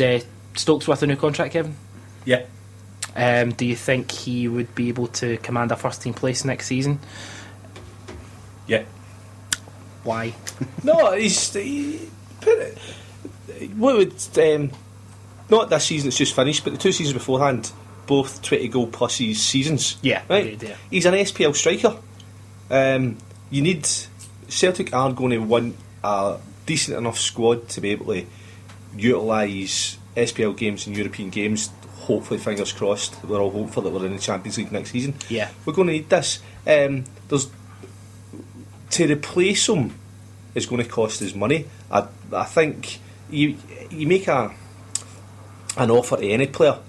Stokes worth a new contract, Kevin? Yeah. Do you think he would be able to command a first team place next season? Yeah. Why? No, what would not this season? It's just finished, but the 2 seasons beforehand, both 20 goal plus seasons. Yeah, right. agreed, yeah. He's an SPL striker. You need Celtic are going to want a decent enough squad to be able to utilise SPL games and European games. Hopefully, fingers crossed, we're all hopeful that we're in the Champions League next season. Yeah. We're going to need this. There's to replace him is going to cost us money. I think you make an offer to any player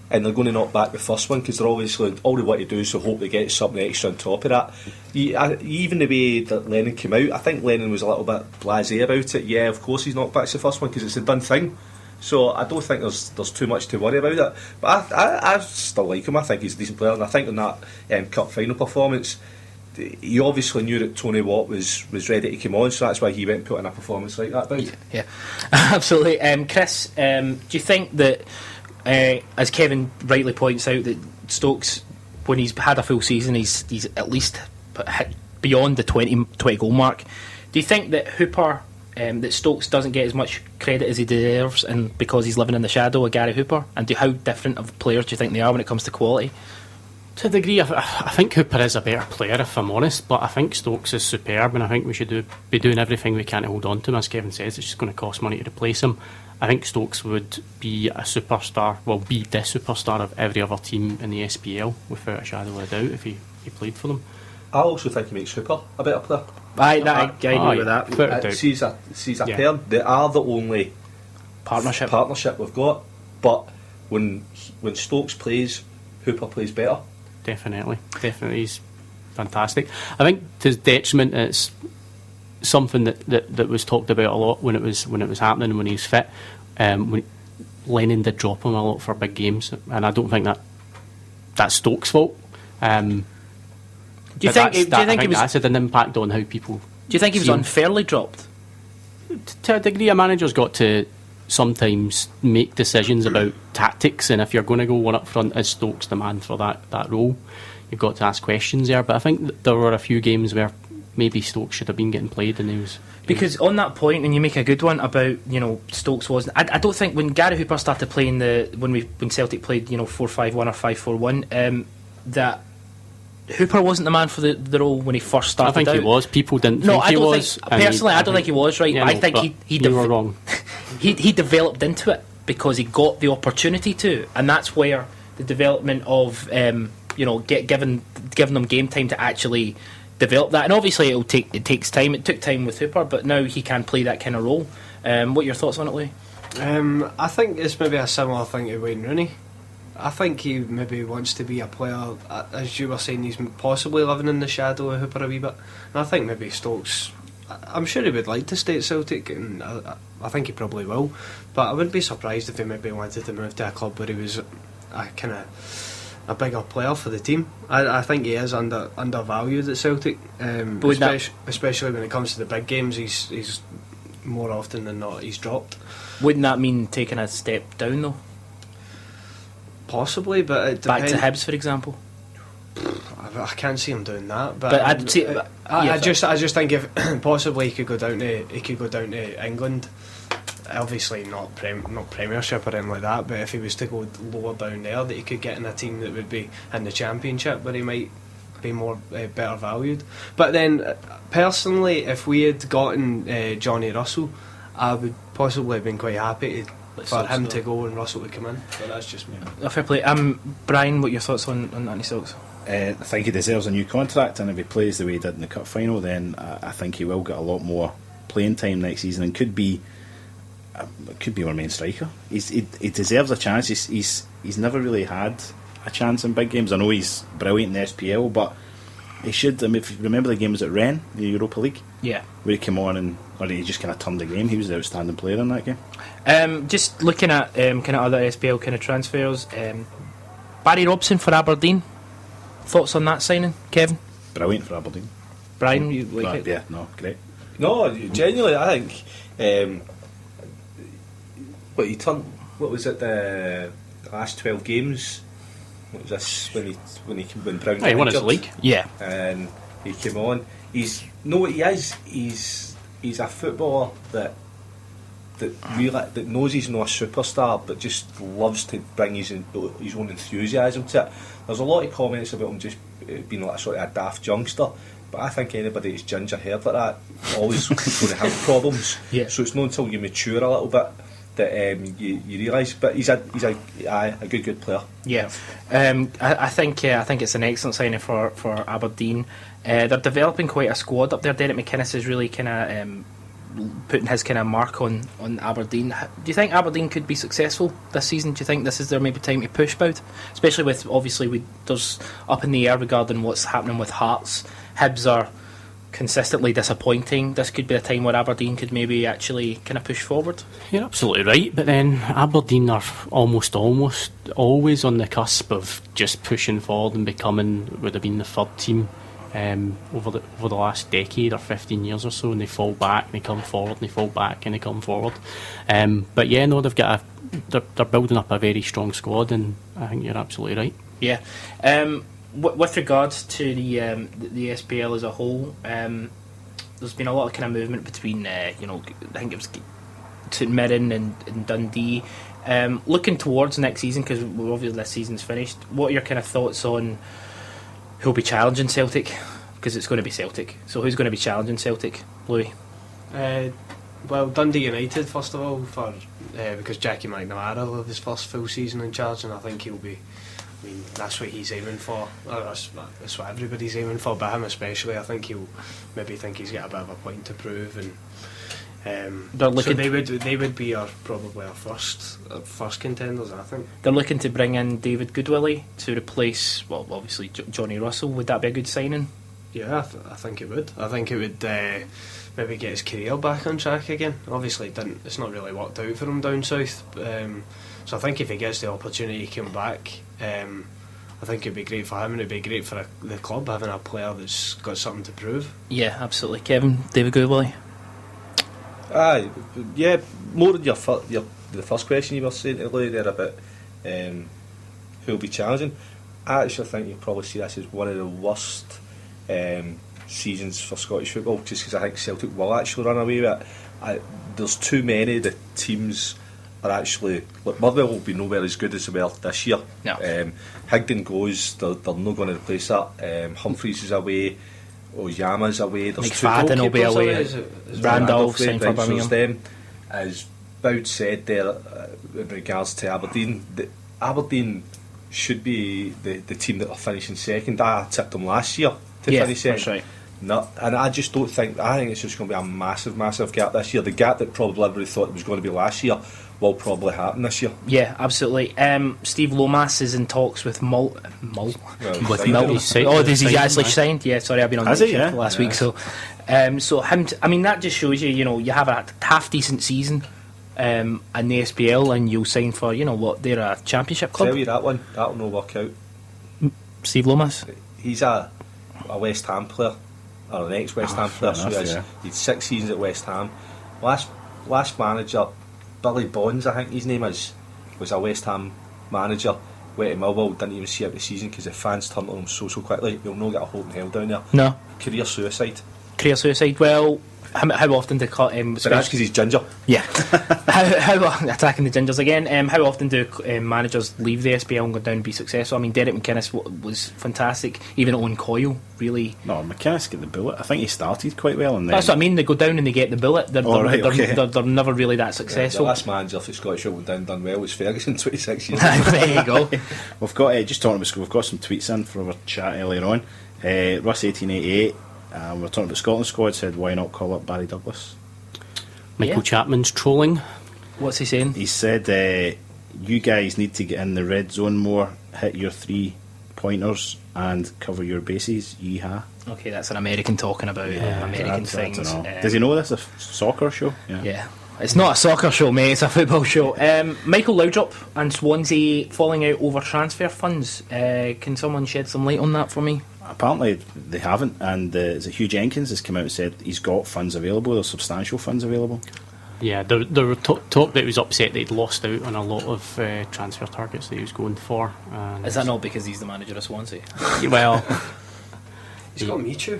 and they're going to knock back the first one because they're obviously all they want to do is to hope they get something extra on top of that. Even the way that Lennon came out, I think Lennon was a little bit blasé about it. Yeah, of course he's knocked back the first one because it's a done thing. So I don't think there's too much to worry about it. But I still like him. I think he's a decent player, and I think in that cup final performance, he obviously knew that Tony Watt was ready to come on, so that's why he went and put in a performance like that. Boud. Yeah, absolutely. Chris, do you think that, as Kevin rightly points out, that Stokes, when he's had a full season, he's at least hit beyond the 20 goal mark? Do you think that that Stokes doesn't get as much credit as he deserves, and because he's living in the shadow of Gary Hooper? And how different of players do you think they are when it comes to quality? To a degree, I think Hooper is a better player, if I'm honest, but I think Stokes is superb, and I think we should be doing everything we can to hold on to him. As Kevin says, it's just going to cost money to replace him. I think Stokes would be a superstar, be the superstar of every other team in the SPL, without a shadow of a doubt, if he played for them. I also think he makes Hooper a better player. I agree with that. Without a doubt. She's a pair. They are the only partnership we've got. But when Stokes plays, Hooper plays better. Definitely, he's fantastic. I think to his detriment, it's something that was talked about a lot when it was happening, when he was fit. When Lennon did drop him a lot for big games, and I don't think that's Stokes' fault. Do you think that's had an impact on how people? Do you think he was see him. unfairly dropped? To a degree, a manager's got to sometimes make decisions about tactics, and if you're going to go one up front, is Stokes the man for that role? you've got to ask questions there. But I think there were a few games where maybe Stokes should have been getting played, and he was. Because on that point, and you make a good one about, you know, Stokes wasn't. I don't think when Gary Hooper started playing when Celtic played, you know, 4-5-1 or 5-4-1, that Hooper wasn't the man for the role when he first started. I think out. He was. People didn't think he was. Personally, I don't think he was, right? Yeah, I think you were wrong. he developed into it because he got the opportunity to, and that's where the development of you know, giving them game time to actually develop that. And obviously it takes time. It took time with Hooper, but now he can play that kind of role. What are your thoughts on it, Louis? I think it's maybe a similar thing to Wayne Rooney. I think he maybe wants to be a player, as you were saying, he's possibly living in the shadow of Hooper a wee bit. And I think maybe Stokes, I'm sure he would like to stay at Celtic, and I think he probably will. But I wouldn't be surprised if he maybe wanted to move to a club where he was a bigger player for the team. I think he is undervalued at Celtic, especially when it comes to the big games. He's more often than not he's dropped. Wouldn't that mean taking a step down though? Possibly, but it back depends. to Hibs, for example. I can't see him doing that. But I'd see. I just think if possibly he could go down to England. Obviously not Premiership or anything like that, but if he was to go lower down there, that he could get in a team that would be in the Championship where he might be more better valued. But then personally, if we had gotten Johnny Russell, I would possibly have been quite happy for him to go and Russell to come in. But that's just me. Fair play. Brian, what are your thoughts on Anthony Stokes? I think he deserves a new contract, and if he plays the way he did in the cup final, then I think he will get a lot more playing time next season and could be our main striker. He deserves a chance. He's never really had a chance in big games. I know he's brilliant in the SPL, but he should. I mean, if you remember the game was at Rennes, the Europa League, where he came on or he just kind of turned the game. He was the outstanding player in that game. Just looking at kind of other SPL kind of transfers, Barry Robson for Aberdeen. Thoughts on that signing, Kevin? Brilliant for Aberdeen. Brian, you like it? Yeah, no, great. No, genuinely, I think. What was it? The last 12 games. What was this when Brown? He won his league. Yeah, and he came on. He's a footballer that knows he's not a superstar, but just loves to bring his own enthusiasm to it. There's a lot of comments about him just being like a sort of a daft youngster, but I think anybody that's ginger haired like that always going to have problems. Yeah. So it's not until you mature a little bit that you realise. But he's a good player. Yeah, I think it's an excellent signing for Aberdeen. They're developing quite a squad up there. Derek McManus is really kind of putting his kind of mark on Aberdeen. Do you think Aberdeen could be successful this season? Do you think this is their maybe time to push Boud? Especially with, obviously, there's up in the air regarding what's happening with Hearts. Hibs are consistently disappointing. This could be a time where Aberdeen could maybe actually kind of push forward. You're absolutely right, but then Aberdeen are almost always on the cusp of just pushing forward and becoming, would have been the third team over the last decade or 15 years or so, and they fall back and they come forward and they fall back and they come forward. But yeah, no, they're building up a very strong squad, and I think you're absolutely right. Yeah. With regards to the SPL as a whole, there's been a lot of kind of movement between I think it was St Mirren and Dundee. Looking towards next season, because obviously this season's finished, what are your kind of thoughts on who'll be challenging Celtic? Because it's going to be Celtic. So who's going to be challenging Celtic, Louis? Well, Dundee United first of all, because Jackie McNamara will have his first full season in charge, and I think he'll be. I mean, that's what he's aiming for. That's what everybody's aiming for, but him especially. I think he'll maybe think he's got a bit of a point to prove, and so they would be probably our first contenders. I think they're looking to bring in David Goodwillie to replace, well, obviously Johnny Russell. Would that be a good signing? Yeah, I think it would. I think it would maybe get his career back on track again. Obviously, it's not really worked out for him down south. So I think if he gets the opportunity to come back, I think it'd be great for him, and it'd be great for the club having a player that's got something to prove. Yeah, absolutely. Kevin, David Goodwillie. Yeah, more than the first question you were saying earlier there about who'll be challenging. I actually think you'll probably see this as one of the worst seasons for Scottish football, just because I think Celtic will actually run away with it. There's too many. The teams are actually... Like, Motherwell will be nowhere as good as they were this year. No. Higdon goes, they're not going to replace that. Humphreys is away, Oyama's away. There's McFadden will be away. Randolph signed for Birmingham. Them, as Boud said there, in regards to Aberdeen, Aberdeen should be the team that are finishing second. I tipped them last year to finish second. That's right. No, and I just don't think... I think it's just going to be a massive gap this year. The gap that probably everybody thought it was going to be last year will probably happen this year. Yeah, absolutely. Steve Lomas is in talks with Mull. With Mull. Oh, does he actually signed? Yeah, sorry, I've been on Has the he? Yeah. last week. So him. I mean, that just shows you. You have a half decent season in the SPL, and you'll sign for they're a championship club. Tell you that one, that'll not work out. Steve Lomas. He's a West Ham player, or an ex-West Ham player. fair enough, He had 6 seasons at West Ham. Last manager, Billy Bonds, I think his name is, was a West Ham manager. Went to Millwall, didn't even see out the season because the fans turned on him so quickly. You'll not get a hope in hell down there. No. Career suicide. Well, how often do But that's because he's ginger. Yeah. how attacking the gingers again? How often do managers leave the SPL and go down and be successful? I mean, Derek McInnes was fantastic. Even Owen Coyle, really. No, McCannis get the bullet. I think he started quite well, and then That's what I mean. They go down and they get the bullet. They're never really that The successful. last manager for Scottish football done well was Ferguson, 26 years. There you go. we've got just talking about. We've got some tweets in for our chat earlier on. Russ 1888. We're talking about Scotland squad. Said why not call up Barry Douglas? Michael Chapman's trolling. What's he saying? He said you guys need to get in the red zone more, hit your 3-pointers and cover your bases. Yeehaw. Okay, that's an American talking about American things. I don't know. Does he know this is a soccer show? Yeah. It's not a soccer show, mate, it's a football show. Michael Laudrup and Swansea falling out over transfer funds. Can someone shed some light on that for me? Apparently they haven't, and is it Hugh Jenkins has come out and said he's got funds available, there's substantial funds available. Yeah, there were talk that he was upset that he'd lost out on a lot of transfer targets that he was going for. Is that not because he's the manager of Swansea? Well, He's got Michu.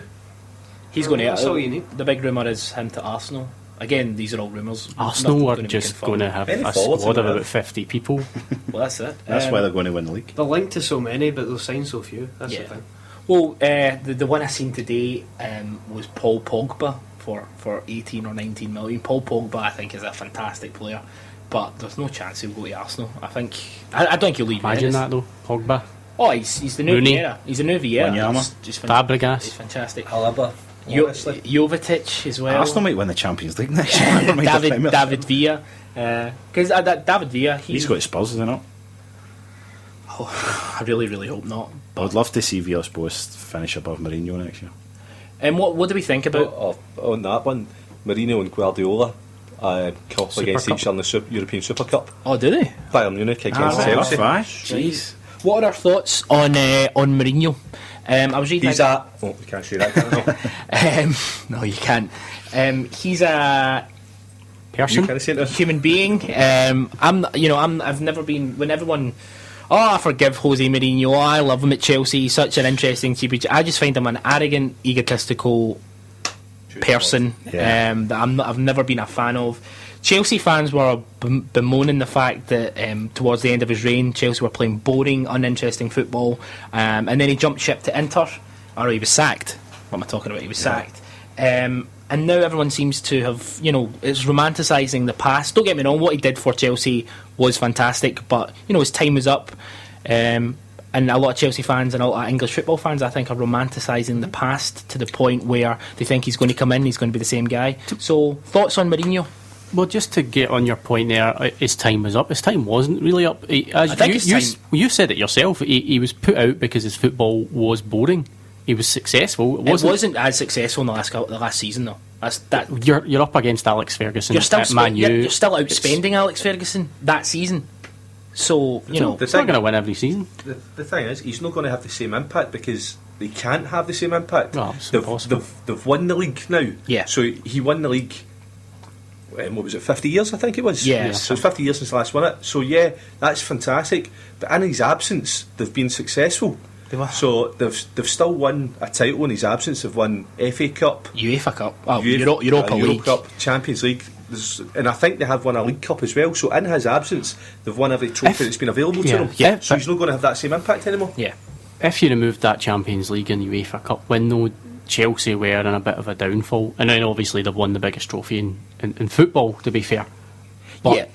He's going to... That's all you need. The big rumour is him to Arsenal. Again, these are all rumours. Arsenal are Nothing just going to have Any a forwards squad in of there? about 50 people. Well, that's it. That's why they're going to win the league. They're linked to so many, but they'll sign so few. That's the Yeah. thing. Well, the one I seen today was Paul Pogba for 18 or 19 million. Paul Pogba, I think, is a fantastic player, but there's no chance he'll go to Arsenal. I don't think he'll leave. Imagine Venice. that though, Pogba. Oh, he's the new Rooney. Vieira. He's the new Vieira. Wanyama. He's just Fabregas. He's fantastic. Alaba, honestly. Jovetic as well. Arsenal might win the Champions League next year. Never mind the Premier. David Villa. Because David Villa, He's got Spurs, is he not? Oh, I really, really hope not. I would love to see Villas-Boas finish above Mourinho next year. And what do we think about? On that one, Mourinho and Guardiola couple against each other in the European Super Cup. Oh, do they? Bayern Munich against Chelsea. Jeez. What are our thoughts on Mourinho? I was reading. He's a... Oh, we can't say that, can we? No, you can't. He's a Person. You can't say that. human being. I've never been when everyone. Oh, I forgive Jose Mourinho. Oh, I love him at Chelsea. He's such an interesting TV. I just find him an arrogant, egotistical person Yeah. that I've never been a fan of. Chelsea fans were bemoaning the fact that towards the end of his reign, Chelsea were playing boring, uninteresting football, and then he jumped ship to Inter, or he was sacked. What am I talking about? He was sacked. And now everyone seems to have, it's romanticising the past. Don't get me wrong, what he did for Chelsea was fantastic, but, his time was up. And a lot of Chelsea fans and a lot of English football fans, I think, are romanticising the past to the point where they think he's going to come in, he's going to be the same guy. So, thoughts on Mourinho? Well, just to get on your point there, his time was up. His time wasn't really up. You said it yourself. He was put out because his football was boring. He was successful. It wasn't as successful in the last season, though. You're up against Alex Ferguson at Man U. You're still outspending Alex Ferguson that season. So, He's not going to win every season. The thing is, he's not going to have the same impact because they can't have the same impact. No, it's impossible. They've won the league now. Yeah. So he won the league what was it, 50 years I think it was? Yeah. So it's 50 years since the last won it. So yeah, that's fantastic. But in his absence, they've been successful. So they've still won a title in his absence. They've won FA Cup, UEFA Cup, Europa League, Cup, Champions League, and I think they have won a League Cup as well. So in his absence, they've won every trophy that's been available to them. Yeah. So he's not going to have that same impact anymore. Yeah. If you removed that Champions League and UEFA Cup win, though, Chelsea were in a bit of a downfall, and then obviously they've won the biggest trophy in football, to be fair. But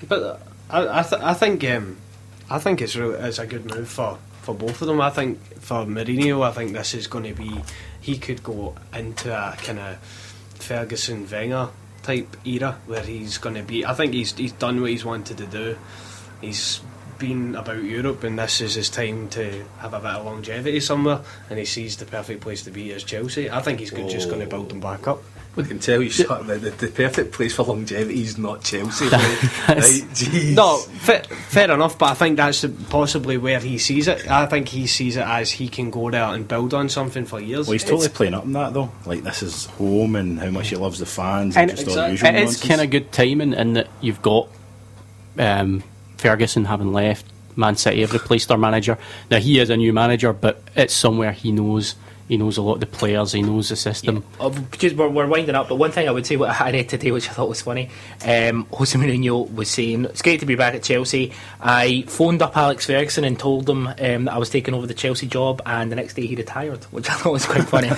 I think it's a good move for both of them. I think for Mourinho, I think this is going to be, he could go into a kind of Ferguson Wenger type era where he's going to be, I think he's done what he's wanted to do. He's been about Europe, and this is his time to have a bit of longevity somewhere, and he sees the perfect place to be as Chelsea. I think he's just going to build them back up. I can tell you the perfect place for longevity is not Chelsea. Right? Jeez. No, fair enough, but I think that's possibly where he sees it. I think he sees it as he can go there and build on something for years. Well, he's totally playing up on that though. Like, this is home, and how much he loves the fans, and just all the usual nonsense. It's kind of good timing in that you've got Ferguson having left, Man City have replaced their manager. Now he is a new manager, but it's somewhere he knows. He knows a lot of the players, he knows the system. Yeah. Because we're winding up, but one thing I would say, what I read today, which I thought was funny, Jose Mourinho was saying, it's great to be back at Chelsea. I phoned up Alex Ferguson and told him that I was taking over the Chelsea job, and the next day he retired, which I thought was quite funny.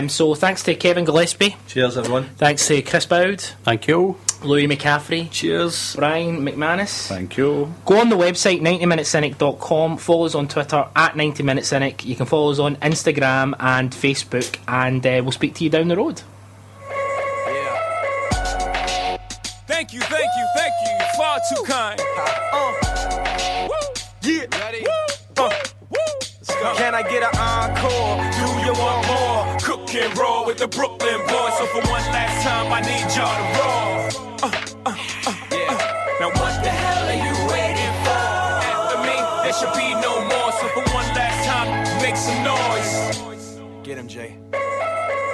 So thanks to Kevin Gillespie. Cheers, everyone. Thanks to Chris Boud. Thank you. Louis McCaffrey. Cheers. Bryan McManus. Thank you. Go on the website 90MinuteCynic.com. Follow us on Twitter at 90MinuteCynic. You can follow us on Instagram and Facebook, and we'll speak to you down the road. Yeah. Thank you. Far too kind. Yeah. Ready? Can I get an encore? Do you want more? Cook and roll with the Brooklyn boys. So for one last time, I need y'all to roll. Now what the hell are you waiting for? After me, there should be no more. So for one last time, make some noise. Get him, Jay.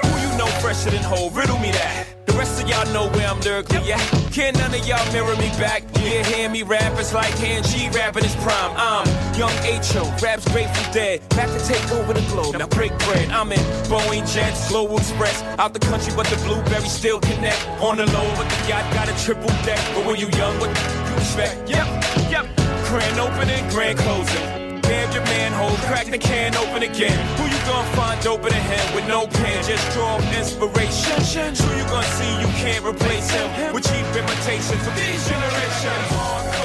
Who you know fresher than whole? Riddle me that. The rest of y'all know where I'm lyrically at. Can none of y'all mirror me back? Yeah, hear me rap, it's like hand G rapping his prime. I'm young H.O., raps Grateful Dead. Back to take over the globe, now break bread. I'm in Boeing Jets, Global Express. Out the country, but the blueberries still connect. On the low, but the yacht got a triple deck. But when you young, what you expect? Yep. Grand opening, grand closing. Damn your manhole, crack the can open again. Who you gonna find open a him with no pen? Just draw inspiration. Who you gonna see you can't replace him with cheap imitations of these generations?